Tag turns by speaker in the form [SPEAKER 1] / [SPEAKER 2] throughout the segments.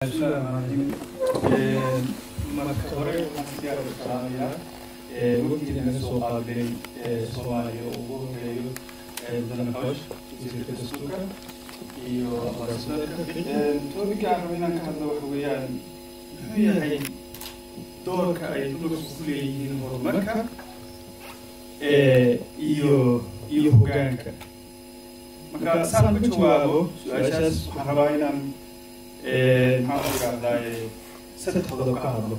[SPEAKER 1] بسم الله الرحمن الرحيم. marka hore waxaan si gaar ah u salaamayaa waqtiga naga soo qaabilay Soomaaliya oo ugu horeeyo Mudane Xoosh wasiirka dastuurka iyo ambassadorka topic aan rabay inaan ka hadlo waxa weeyaan muxuu yahay doorka ay dumarku ku leeyihiin horumarka iyo hoggaanka marka saan ku jawaabo su'aashaas waxaan rabaa inaan maxaan u yiraahdaa saddex qodob ka hadlo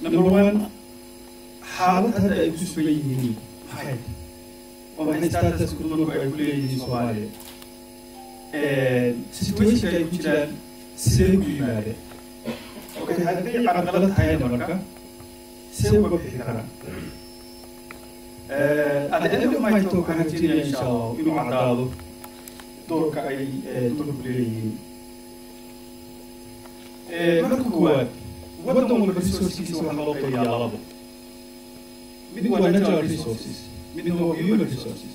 [SPEAKER 1] number one xaalad hadda ay ku sugan yihiin maxay oo maxay status ku dumarku ay ku leeyihiin Soomaaliya situation ay ku jiraan sidee ku yimaadeen okay hadday carqalad tahay marka sidee uga bixi karaan at the end of my talk waxaan rajeynayaa insha allah inuu caddaado doorka ay dumarku leeyihiin marka koowaad waddan walba resourcekiisa waxaa loo qaybiyaa labo mid waa natural resources midna waa human resources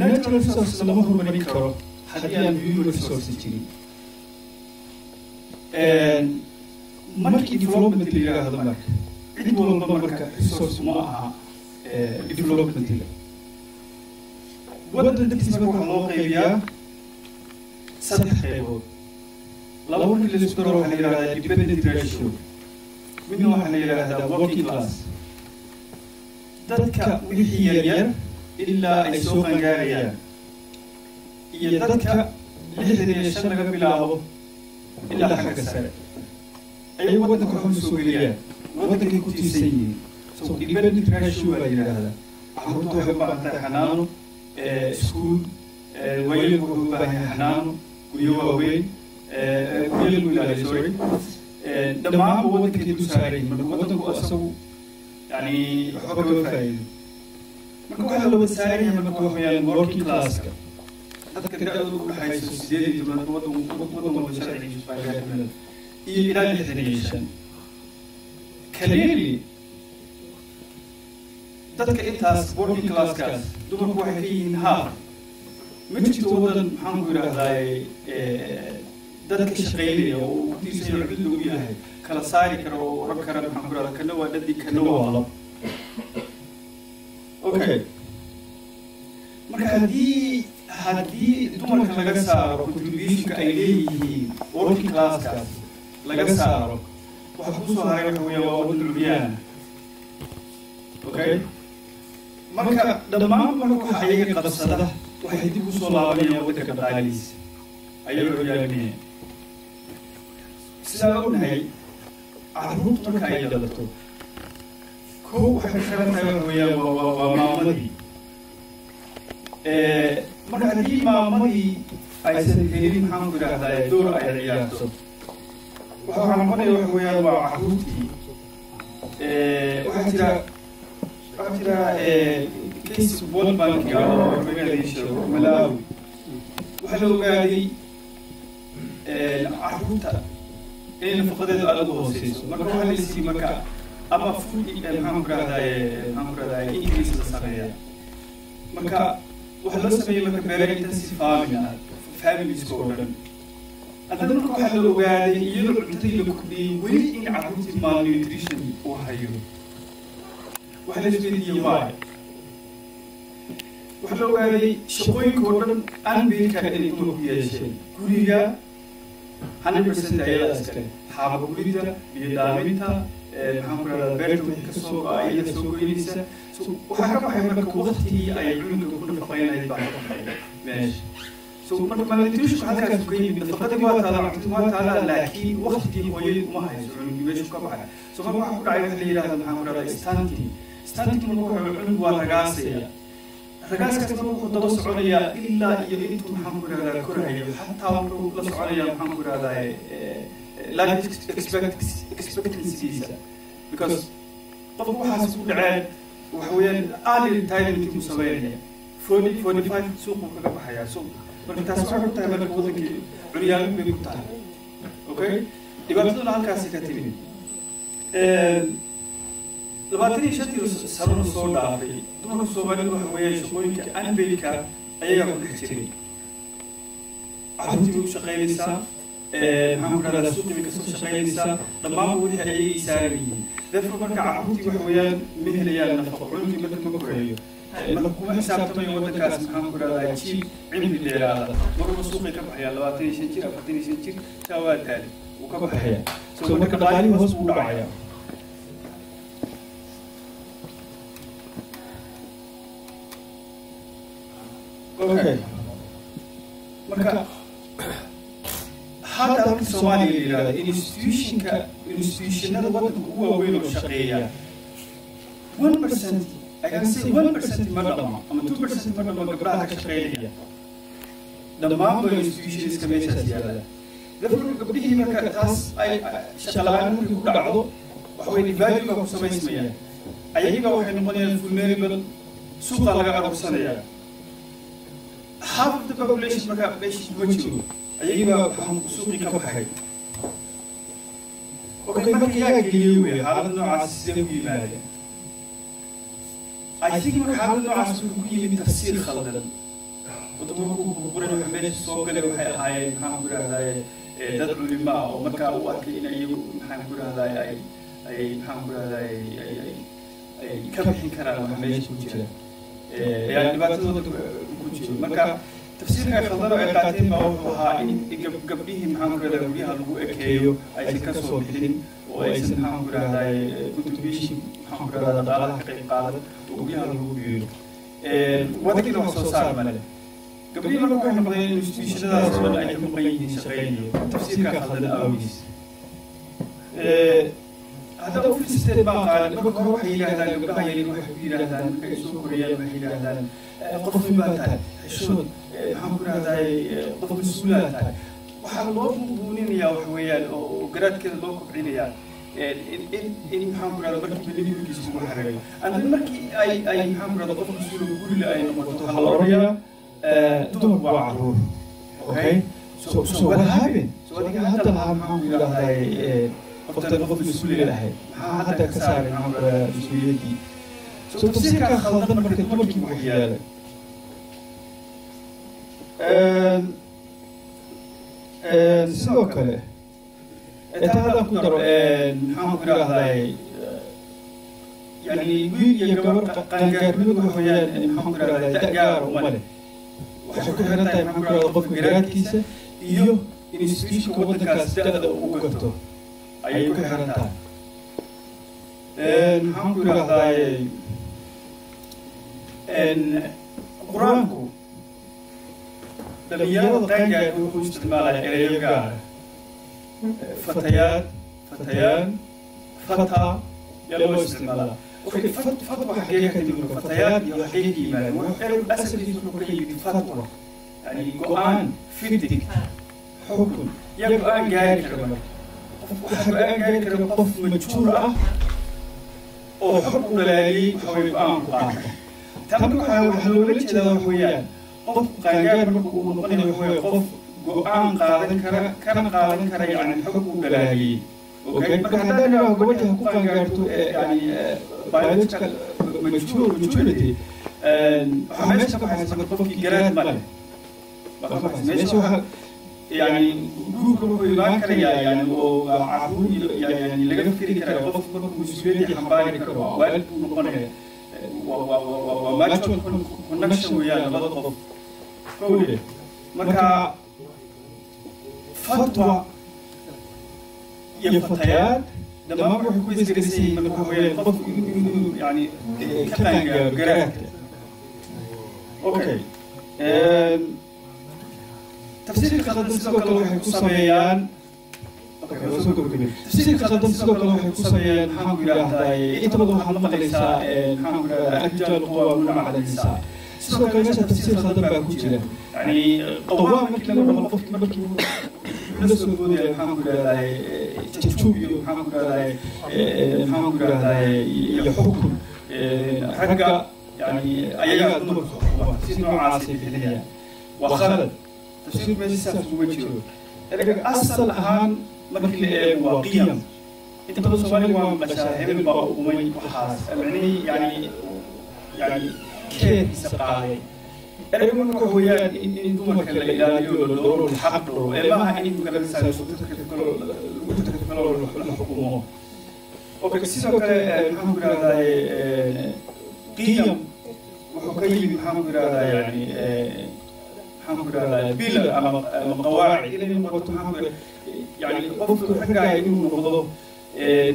[SPEAKER 1] natural resources lama horumarin karo haddii aan human resources jirin markii development la yidhaahdo marka cid walba marka resource ma aha developmentiga waddan dadkiisa marka waxaa loo qaybiyaa saddex qaybood laba markii la isku daro waxaa la yidhahdaa dependent ratio midna waxaa la yidhahdaa working class dadka wixii yaryar ilaa ay soo qangaarayaan iyo dadka 65 laga bilaabo ilaa xagga sare ayay waddanka waxu soo geliyaan waddankay ku tiirsan yihiin so dependent ratio baa la yidhahdaa carruurta waxay u baahan tahay xanaano iskuul waayeelku wuxuu u baahan yahay xanaano guryo waaweyn guryo lagu ilaaliyo sorry dhammaanba waddankay dul saaran yihiin marka waddanku asagu yani waxba kama faa'iido marka waxaa la wada saaran yahay marka waxa weeyaan working classka dadka da'dooda u dhaxayso 18 waddan walba sharcigiisu baa gaarmada iyo ilaa 65 clearly dadka intaas working classkaas dumarku waxay ka yihiin half ma jirto waddan maxaan ku yidhaahdaa dadka shaqeynaya oo ku tiirsan cid lagu yahay kala saari karo oo oran kara maxaan ku yidhahdaa kana waa dhadi kana waa lab okay marka haddii dumarka laga saaro contributionka ay leeyihiin working classkaas laga saaro waxa ku soo haray waxa weeyaa waa waddan lubyaan okay marka dhammaan marka waxa iyaga qabsada waxay dib u soo laabanayaan waddanka dhaqaalihiisa ayagoo hogaaminaya sidaa ognahay carruurta marka ay dhalato kow waxay ka xiran tahay waxa weeyaan waa maamadii marka haddii maamadii aysan helin maxaan ku yidhaahdaa door ay ciyaarto waxaa noqonaya waxa weeyaan waa carruurtii waxaa jira case world bankiga oo magaciisa Malawi waxaa la ogaaday carruurta in nafaqadeedu aad u hooseyso marka waxaa la siiyey marka ama food maxaan ku rahdaa increase la sameeya marka waxaa loo sameeyey marka very intensive farming ah familieska oo dhan haddana marka waxaa la ogaaday iyadoo cuntadii la kordhiyey weli in carruurtii malnutrition uu hayo waxaa la isweydiiyey why waxaa la ogaaday shaqooyinka oo dhan unpaidka inay dumarku yeesheen guriga 100% ayadaa iskale xaaba gurida biyo daaminta maxaan ku rahdaa beerta wixii ka soo go'a iyada soo goynaysa so waxaa ka baxay marka waqtigii ay cunuga ku nafaqaynayd baa ka baxay meesha so marka malnutrition halkaas ka yimid nafaqadii waa taala cuntada waa taala laakiin waqtigii hooyadii uma hayso cunugii meesha ka baxay so marka waxaa ku dhacay waxa la yidhahda maxaan ku rahdaa stunting marka waxa cunug waa ragaasaya ragaaskaas marka wuxuu daba soconayaa ilaa iyo intuu maxaan ku yidhahdaa korahayo xataa wuxuu la soconayaa maxaan ku yidhahdaa life expectancygiisa because qofku waxaas ku dhaceen waxa weeyaan early retirement buu sameynaya 45 suuquu kaga baxayaa so marka taas waxay ku tahay marka waddankii curyaamin bay ku tahay okay dhibaataduna halkaasi ka timid 25 sano soo dhaafay dumarka Soomaalidu waxa weeyaan shaqooyinka unpaidka ayaga ku dhex jiray carruurtii u shaqeynaysaa محمد هذا سوق بكسر شقينيسا ضمان وجه أي إساري ذفر مركع عروتي وحويان مهليان نفق علمي مثل ما كرهيو مركوب حساب تمي ودكاس محمد هذا شيء علم الليلة مرة سوق كبحيا لواتني سنتير أفتني سنتير شوال تالي وكبحيا سو مركب بالي وهو سبوع أوكي مركب هذا الصومالي اللي institution هذا وقت هو وين الشقية 1% I can say 1% مرة أما 2% مرة قبلها كشقية دمام institutions كمية سياسة ذكر قبله مركز تاس أي شغلان يقول بعضه وحوي value كوسمة اسمية أيه كوا حين نقول الفلنربل سوق على عرب سنة half of the population مركز بيش مجهول أيها هم سوقي كبحي. أوكي ما كيا جيوي هذا النوع عسيوي ماله. I think هذا النوع عسيوي من تفسير خلدا. وتمركوا بقولنا محمد سوق له هاي محمد هذا تدعو لما أو مكان وأكيد أيه محمد هذا أي محمد هذا أي كبحي كرا محمد سوتشله. يعني باتوا كوتشي مكان تفسيرها خضر عقاتين موضوعها إن قبله محمد هذا وليها لو أكيو أي كسر بحدين وأيس محمد هذا كنت بيش محمد هذا قال حقيقة وليها لو بيقول وذكي لو صار ماله قبله ما كنا نبغي نستيش هذا سؤال أي مقيد شغالي تفسيرها خضر أويس هذا هو في السيستم قال بكرة روح إلى هذا يبقى يروح إلى هذا كيسوق ريال إلى هذا قطف باتان شو محمد هذا قطف السولات وحال الله بونين يا وحويان وقرات كذا الله كبرينيان إن محمد هذا بركي باللي يجيسوا حرية أنا المركي أي محمد هذا قطف السولة يقول لي أي نقطة حلوريا دون وعروه أوكي so what happened so هذا محمد هذا قطف السولة لهاي هذا كسر محمد مسؤوليتي so تفسير كان خلطان مركي مركي وحياله sidoo kale intaada ku daro maxaan ku raahday yani wiil iyo gabar qaangaarnimadu waxa weeyaan maxaan ku raahday gaar uma leh waxay ku xiran tahay maxaan ku raahday qofka garaadkiisa iyo institution waddankaas da'da uu gato ayay ku xiran tahay maxaan ku raahday quraanku دليل تانجا يقول استعمال الإيجار فتيات فتيان فتى يلو استعمالها وفي فتوى حقيقة من فتيات يحقيقي ما وحلو أسف يسمى كي فتوى يعني قرآن فيدك حكم يقرأ جاي كلمة وحقرأ جاي كلمة قف مجهورة أو حكم لالي حوي قرآن تمكن حلولة كذا وحويان قف قاعد مركو نقول هو قف قرآن قاعد كان قاعد كره يعني حكم بلاغي أوكي فهذا أنا قلت حكم قاعد يعني biological maturity حماس كم حسب قف جراد ماله ماشي يعني يقول ما كره يعني وعفو يعني لقى فكرة كره قف مسؤولية حمباري كره وقال نقول وما تكون connection وياه لطف كله مركا فتوى يا فتيات لما بروح كويس كرسي من هو يطف يعني كتان جرات أوكي تفسير خلدن سلوك الله يكسبيان تفسير خلدن سلوك الله يكسبيان حمد الله إنت بدو حلم النساء حمد الرجال قوامون على النساء سلوك الناس تفسير خلدن باكوجله يعني قوام مثل ما قلت مركي نفس الوضع الحمد لله تشوبي الحمد لله الحمد لله يحكم حقا يعني أيها النمط تفسير عاصي في الدنيا وخلد تفسير مجلسات وجهه أصل أهم مركي وقيم أنت بدو سؤالي ومشاهير ومن وحاس يعني كيف سقاي أيضاً هو إن دمر كلا إلى دور الحق ما إن قبل سال الحكومة وبكسيسو الحمد لله قيم وحكيم الحمد لله يعني الحمد لله بلا قواعد إلى أن قلت الحمد لله يعني قفل حاجة إنه نقضه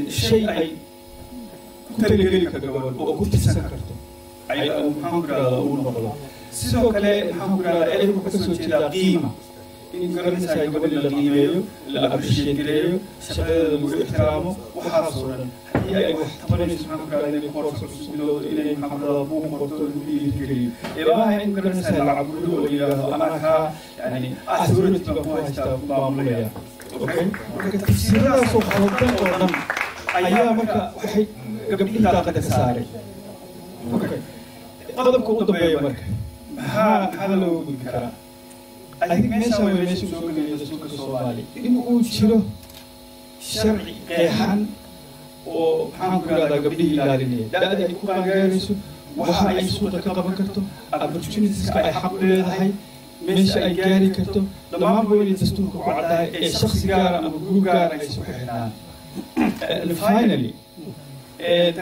[SPEAKER 1] شيء أي كنت لقيك قبل وكنت سكرته أي الحمد لله ونقضه sidoo kale waxaan ku raadaa ereygu ka soo jeedaa qiima in garanaysaa gabadha la qiimeeyo la appreciate gareeyo shaqadeeda lagu ixtiraamo waxaasoo dhan haddii ay wax tabanayso waxaan ku radaa inay koorsa cusub bilowdo inay maxaan ku radaa buuq qorto lagu dhiirigeliyo maaha in garanaysaa la cabudo oo yidhaahdo anaa kaa yani authority baan ku haystaa ku maamulaya okay marka tafsiiradaasoo khaldan oo dhan ayaa marka waxay gabdhihii daaqada ka saaray okay qodobka ugu dambeeya marka maxaa loo gudbi karaa I think meeshaan way meesha soo gelayo dastuurka Soomaaliya in uu jiro sharci qeexan oo maxaan ku raadaa gabdhihii ilaalinaya da'da ay ku qaangaarayso waxa ay suuqa ka qaban karto opportunitieska ay xaq u leedahay meesha ay gaari karto dhammaan weli dastuurka ku caddahay ee shakhsi gaara ama group gaara ay isku xirnaan finally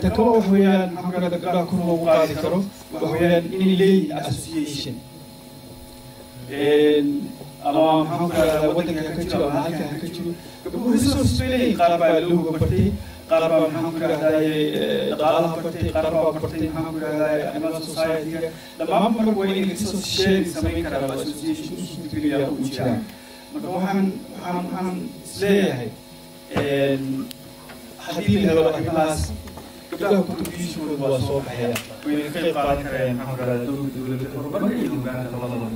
[SPEAKER 1] تكون وحويان محمد قرأ كل موقع ذكره وحويان إن لي association أما محمد ودك هكذا ما هكذا قبل رسول سبيلي قارب له برتي قارب محمد قال برتي قارب برتي محمد أمام society لما محمد وين رسول شيء سمين كرا association سبيلي يا وجهان مكوهن هم سليه حبيبي هذا الناس قبل كنت في شغل وصوب حياة وين كيف قال كريم محمد دولة الحرب اللي كان الله